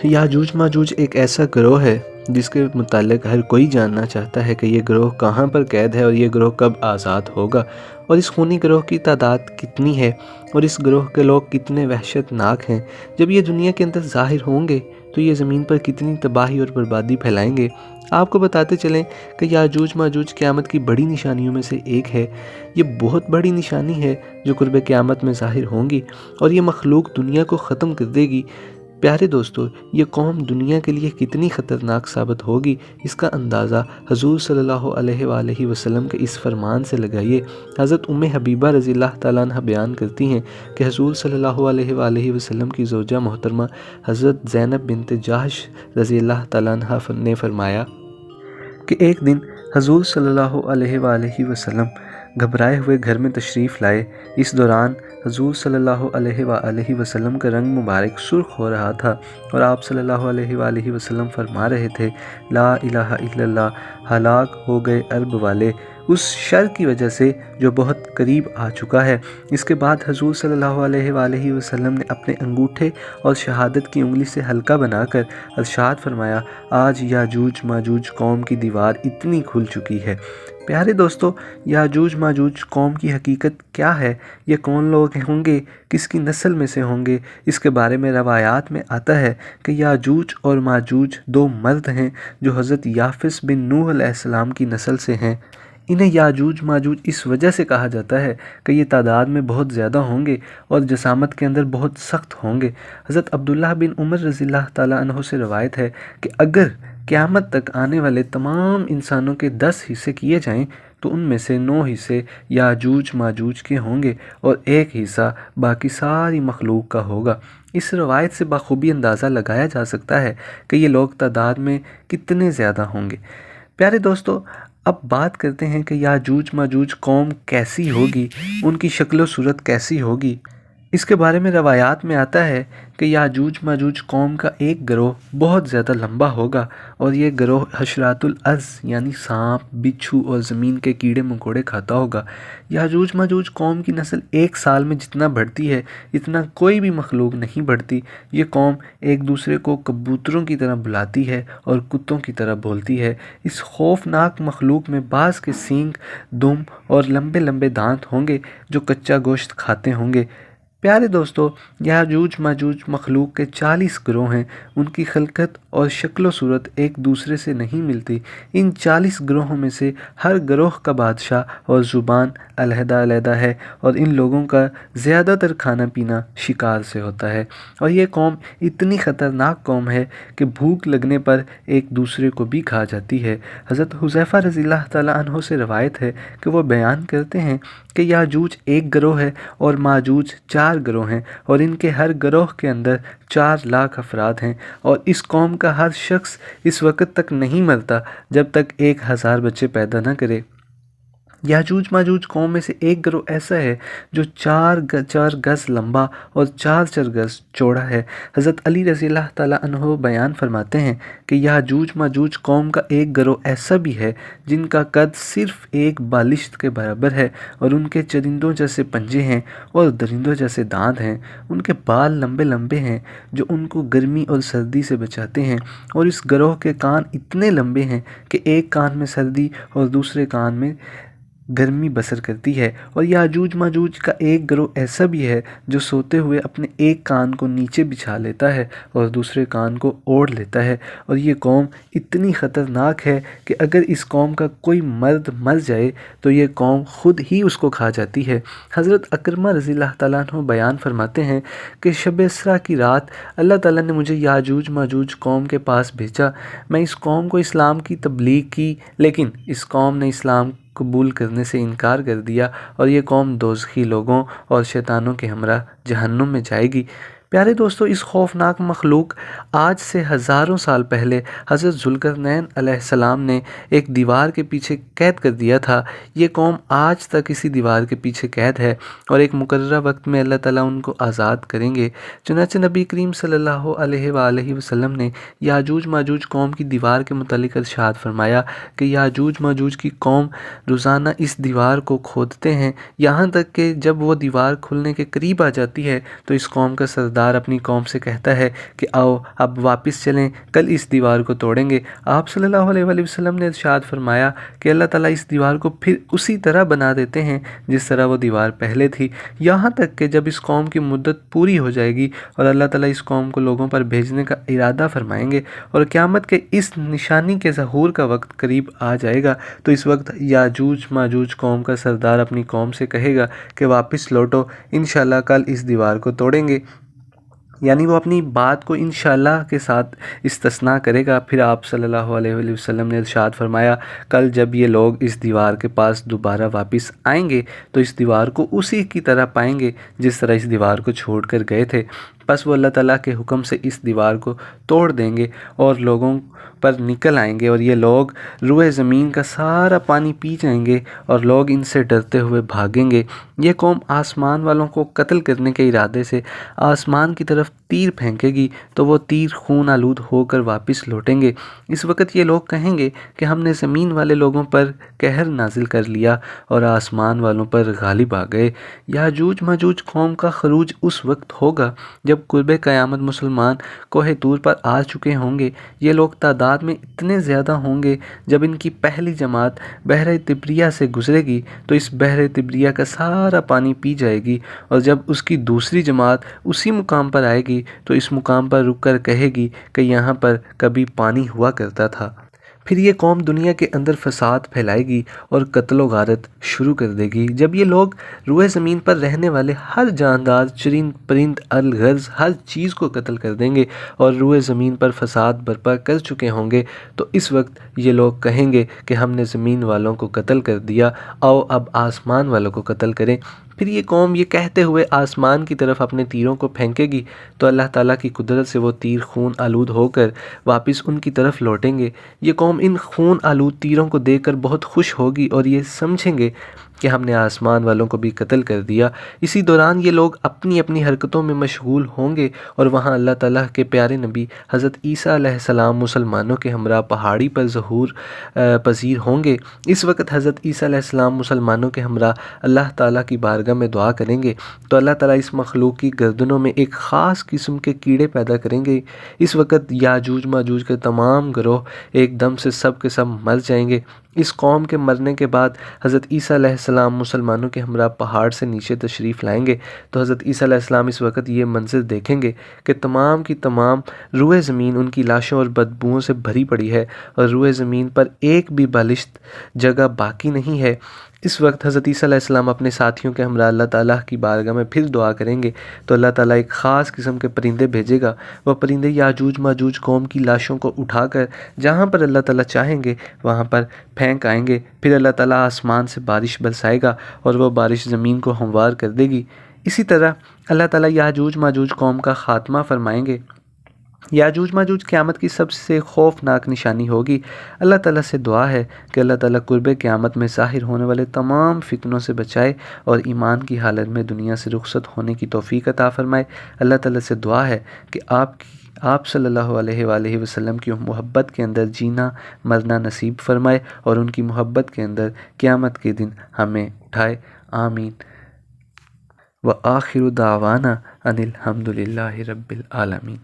याजूज माजूज एक ऐसा ग्रोह है जिसके मुतालिक हर कोई जानना चाहता है कि ये ग्रोह कहाँ पर कैद है और ये ग्रोह कब आज़ाद होगा, और इस खूनी ग्रोह की तादाद कितनी है और इस ग्रोह के लोग कितने वहशतनाक हैं। जब ये दुनिया के अंदर ज़ाहिर होंगे तो ये ज़मीन पर कितनी तबाही और बर्बादी फैलाएंगे। आपको बताते चलें कि याजूज माजूज क़यामत की बड़ी निशानियों में से एक है। ये बहुत बड़ी निशानी है जो कुर्ब क़यामत में ज़ाहिर होंगी और ये मखलूक दुनिया को ख़त्म कर देगी। प्यारे दोस्तों, ये कौम दुनिया के लिए कितनी ख़तरनाक साबित होगी, इसका अंदाज़ा हजूर सल्लल्लाहु अलैहि वसल्लम के इस फरमान से लगाइए। हज़रत उम्मे हबीबा रज़ियल्लाहु ताला अन्हा बयान करती हैं कि हजूर सल्लल्लाहु अलैहि वसल्लम की ज़ौजा मोहतरमा हज़रत ज़ैनब बिन्त जहश रज़ियल्लाहु ताला अन्हा ने फरमाया कि एक दिन हजूर सल्लल्लाहु अलैहि वसल्लम घबराए हुए घर में तशरीफ़ लाए। इस दौरान हजूर सल्लल्लाहु अलैहि वसल्लम का रंग मुबारक सुर्ख हो रहा था और आप सल्लल्लाहु अलैहि वसल्लम फरमा रहे थे, ला इलाहा इल्लल्लाह, हलाक हो गए अरब वाले उस शर की वजह से जो बहुत करीब आ चुका है। इसके बाद हजूर सल्लल्लाहु अलैहि वसल्लम ने अपने अंगूठे और शहादत की उंगली से हल्का बनाकर इरशाद फरमाया, आज याजूज माजूज कौम की दीवार इतनी खुल चुकी है। प्यारे दोस्तों, याजूज माजूज कौम की हकीकत क्या है, ये कौन लोग होंगे, किसकी नस्ल में से होंगे। इसके बारे में रवायात में आता है कि याजूज और माजूज दो मर्द हैं जो हज़रत याफिस बिन नूह अलैहिस्सलाम की नस्ल से हैं। इन्हें याजूज माजूज इस वजह से कहा जाता है कि ये तादाद में बहुत ज़्यादा होंगे और जसामत के अंदर बहुत सख्त होंगे। हज़रत अब्दुल्लाह बिन उमर रज़ियल्लाहु ताला अन्हु से रवायत है कि अगर क़यामत तक आने वाले तमाम इंसानों के 10 हिस्से किए जाएं तो उनमें से 9 हिस्से याजूज माजूज के होंगे और 1 हिस्सा बाकी सारी मखलूक का होगा। इस रवायत से बाखूबी अंदाज़ा लगाया जा सकता है कि ये लोग तादाद में कितने ज़्यादा होंगे। प्यारे दोस्तों, अब बात करते हैं कि याजूज माजूज कौम कैसी होगी, उनकी शक्ल सूरत कैसी होगी। इसके बारे में रवायात में आता है कि याजूज माजूज कौम का एक गिरोह बहुत ज़्यादा लंबा होगा और ये गिरोह हशरातुल अर्ज़ यानी सांप, बिच्छू और ज़मीन के कीड़े मकोड़े खाता होगा। याजूज माजूज कौम की नस्ल एक साल में जितना बढ़ती है इतना कोई भी मखलूक नहीं बढ़ती। ये कौम एक दूसरे को कबूतरों की तरह बुलाती है और कुत्तों की तरह बोलती है। इस खौफनाक मखलूक में बाज़ के सींग, दुम और लंबे लंबे दांत होंगे जो कच्चा गोश्त खाते होंगे। प्यारे दोस्तों, याजूज माजूज मखलूक के 40 गिरोह हैं। उनकी खलकत और शक्ल सूरत एक दूसरे से नहीं मिलती। इन 40 गिरोहों में से हर गिरोह का बादशाह और ज़ुबान अलहदा है और इन लोगों का ज़्यादातर खाना पीना शिकार से होता है। और ये कौम इतनी ख़तरनाक कौम है कि भूख लगने पर एक दूसरे को भी खा जाती है। हज़रत हुज़ैफ़ा रज़ियल्लाहु ताला अन्हु से रवायत है कि वो बयान करते हैं कि याजूज एक गिरोह है और माजूज 4 गिरोह हैं और इनके हर गिरोह के अंदर 4 लाख अफराद हैं और इस कौम का हर शख्स इस वक्त तक नहीं मरता जब तक 1000 बच्चे पैदा न करे। याजूज माजूज कौम में से एक गिरोह ऐसा है जो 4 गज़ लंबा और 4 गज़ चौड़ा है। हज़रत अली रज़ियल्लाहु ताला अन्हु बयान फरमाते हैं कि याजूज माजूज कौम का एक गिरोह ऐसा भी है जिनका कद सिर्फ एक बालिश्त के बराबर है और उनके चरिंदों जैसे पंजे हैं और दरिंदों जैसे दांत हैं। उनके बाल लंबे लंबे हैं जो उनको गर्मी और सर्दी से बचाते हैं और इस गिरोह के कान इतने लंबे हैं कि एक कान में सर्दी और दूसरे कान में गर्मी बसर करती है। और याजूज माजूज का एक गिरोह ऐसा भी है जो सोते हुए अपने एक कान को नीचे बिछा लेता है और दूसरे कान को ओढ़ लेता है। और ये कौम इतनी ख़तरनाक है कि अगर इस कौम का कोई मर्द मर जाए तो ये कौम ख़ुद ही उसको खा जाती है। हज़रत अकरमा रज़ियल्लाहु ताला अन्हु बयान फरमाते हैं कि शब इसरा की रात अल्लाह ताला ने मुझे याजूज माजूज कौम के पास भेजा। मैं इस कौम को इस्लाम की तबलीग की, लेकिन इस कौम ने इस्लाम कबूल करने से इनकार कर दिया और ये कौम दोज़खी लोगों और शैतानों के हमरा जहन्नुम में जाएगी। प्यारे दोस्तों, इस खौफनाक मखलूक आज से हज़ारों साल पहले हज़रत ज़ुल्करनैन अलैहिस्सलाम ने एक दीवार के पीछे कैद कर दिया था। ये कौम आज तक इसी दीवार के पीछे कैद है और एक मुकर्रर वक्त में अल्लाह ताला उनको आज़ाद करेंगे। चुनांचे नबी करीम सल्लल्लाहु अलैहि वसल्लम ने याजूज माजूज कौम की दीवार के मुतालिक इरशाद फरमाया कि याजूज माजूज की कौम रोज़ाना इस दीवार को खोदते हैं, यहाँ तक कि जब वो दीवार खुलने के करीब आ जाती है तो इस कौम का सरदार سردار اپنی قوم سے کہتا ہے کہ آؤ اب واپس چلیں، کل اس دیوار کو توڑیں گے۔ آپ صلی اللہ علیہ وآلہ وسلم نے ارشاد فرمایا کہ اللہ تعالیٰ اس دیوار کو پھر اسی طرح بنا دیتے ہیں جس طرح وہ دیوار پہلے تھی، یہاں تک کہ جب اس قوم کی مدت پوری ہو جائے گی اور اللہ تعالیٰ اس قوم کو لوگوں پر بھیجنے کا ارادہ فرمائیں گے اور قیامت کے اس نشانی کے ظہور کا وقت قریب آ جائے گا، تو اس وقت یاجوج ماجوج قوم کا سردار اپنی قوم سے کہے گا کہ واپس لوٹو، انشاءاللہ کل اس دیوار کو توڑیں گے۔ یعنی وہ اپنی بات کو انشاءاللہ کے ساتھ استثناء کرے گا۔ پھر آپ صلی اللہ علیہ وآلہ وسلم نے ارشاد فرمایا کل جب یہ لوگ اس دیوار کے پاس دوبارہ واپس آئیں گے تو اس دیوار کو اسی کی طرح پائیں گے جس طرح اس دیوار کو چھوڑ کر گئے تھے۔ پس وہ اللہ تعالیٰ کے حکم سے اس دیوار کو توڑ دیں گے اور لوگوں پر نکل آئیں گے، اور یہ لوگ روئے زمین کا سارا پانی پی جائیں گے اور لوگ ان سے ڈرتے ہوئے بھاگیں گے۔ یہ قوم آسمان والوں کو قتل کرنے کے ارادے سے آسمان کی طرف تیر پھینکے گی تو وہ تیر خون آلود ہو کر واپس لوٹیں گے۔ اس وقت یہ لوگ کہیں گے کہ ہم نے زمین والے لوگوں پر قہر نازل کر لیا اور آسمان والوں پر غالب آ گئے۔ یاجوج ماجوج قوم کا خروج اس وقت ہوگا جب قرب قیامت مسلمان کوہ طور پر آ چکے ہوں گے۔ یہ لوگ تعداد میں اتنے زیادہ ہوں گے، جب ان کی پہلی جماعت بحر طبریہ سے گزرے گی تو اس بحر طبریہ کا سارا پانی پی جائے گی، اور جب اس کی دوسری جماعت اسی مقام پر آئے گی تو اس مقام پر رک کر کہے گی کہ یہاں پر کبھی پانی ہوا کرتا تھا۔ پھر یہ قوم دنیا کے اندر فساد پھیلائے گی اور قتل و غارت شروع کر دے گی۔ جب یہ لوگ روئے زمین پر رہنے والے ہر جاندار، چرند پرند، الغرض ہر چیز کو قتل کر دیں گے اور روئے زمین پر فساد برپا کر چکے ہوں گے، تو اس وقت یہ لوگ کہیں گے کہ ہم نے زمین والوں کو قتل کر دیا، آؤ اب آسمان والوں کو قتل کریں۔ پھر یہ قوم یہ کہتے ہوئے آسمان کی طرف اپنے تیروں کو پھینکے گی تو اللہ تعالیٰ کی قدرت سے وہ تیر خون آلود ہو کر واپس ان کی طرف لوٹیں گے۔ یہ قوم ان خون آلود تیروں کو دیکھ کر بہت خوش ہوگی اور یہ سمجھیں گے کہ ہم نے آسمان والوں کو بھی قتل کر دیا۔ اسی دوران یہ لوگ اپنی اپنی حرکتوں میں مشغول ہوں گے اور وہاں اللہ تعالیٰ کے پیارے نبی حضرت عیسیٰ علیہ السلام مسلمانوں کے ہمراہ پہاڑی پر ظہور پذیر ہوں گے۔ اس وقت حضرت عیسیٰ علیہ السلام مسلمانوں کے ہمراہ اللہ تعالیٰ کی بارگاہ میں دعا کریں گے تو اللہ تعالیٰ اس مخلوق کی گردنوں میں ایک خاص قسم کے کیڑے پیدا کریں گے۔ اس وقت یاجوج ماجوج کے تمام گروہ ایک دم سے سب کے سب مر جائیں گے۔ اس قوم کے مرنے کے بعد حضرت عیسیٰ علیہ السلام مسلمانوں کے ہمراہ پہاڑ سے نیچے تشریف لائیں گے تو حضرت عیسیٰ علیہ السلام اس وقت یہ منظر دیکھیں گے کہ تمام کی تمام روئے زمین ان کی لاشوں اور بدبوؤں سے بھری پڑی ہے اور روئے زمین پر ایک بھی بالشت جگہ باقی نہیں ہے۔ اس وقت حضرت عیسیٰ علیہ السلام اپنے ساتھیوں کے ہمراہ اللہ تعالیٰ کی بارگاہ میں پھر دعا کریں گے تو اللہ تعالیٰ ایک خاص قسم کے پرندے بھیجے گا۔ وہ پرندے یاجوج ماجوج قوم کی لاشوں کو اٹھا کر جہاں پر اللہ تعالیٰ چاہیں گے وہاں پر پھینک آئیں گے۔ پھر اللہ تعالیٰ آسمان سے بارش برسائے گا اور وہ بارش زمین کو ہموار کر دے گی۔ اسی طرح اللہ تعالیٰ یاجوج ماجوج قوم کا خاتمہ فرمائیں گے۔ یاجوج ماجوج قیامت کی سب سے خوفناک نشانی ہوگی۔ اللہ تعالیٰ سے دعا ہے کہ اللہ تعالیٰ قرب قیامت میں ظاہر ہونے والے تمام فتنوں سے بچائے اور ایمان کی حالت میں دنیا سے رخصت ہونے کی توفیق عطا فرمائے۔ اللہ تعالیٰ سے دعا ہے کہ آپ صلی اللہ علیہ وآلہ وسلم کی محبت کے اندر جینا مرنا نصیب فرمائے اور ان کی محبت کے اندر قیامت کے دن ہمیں اٹھائے، آمین۔ وآخر دعوانا ان الحمد للہ رب العالمین۔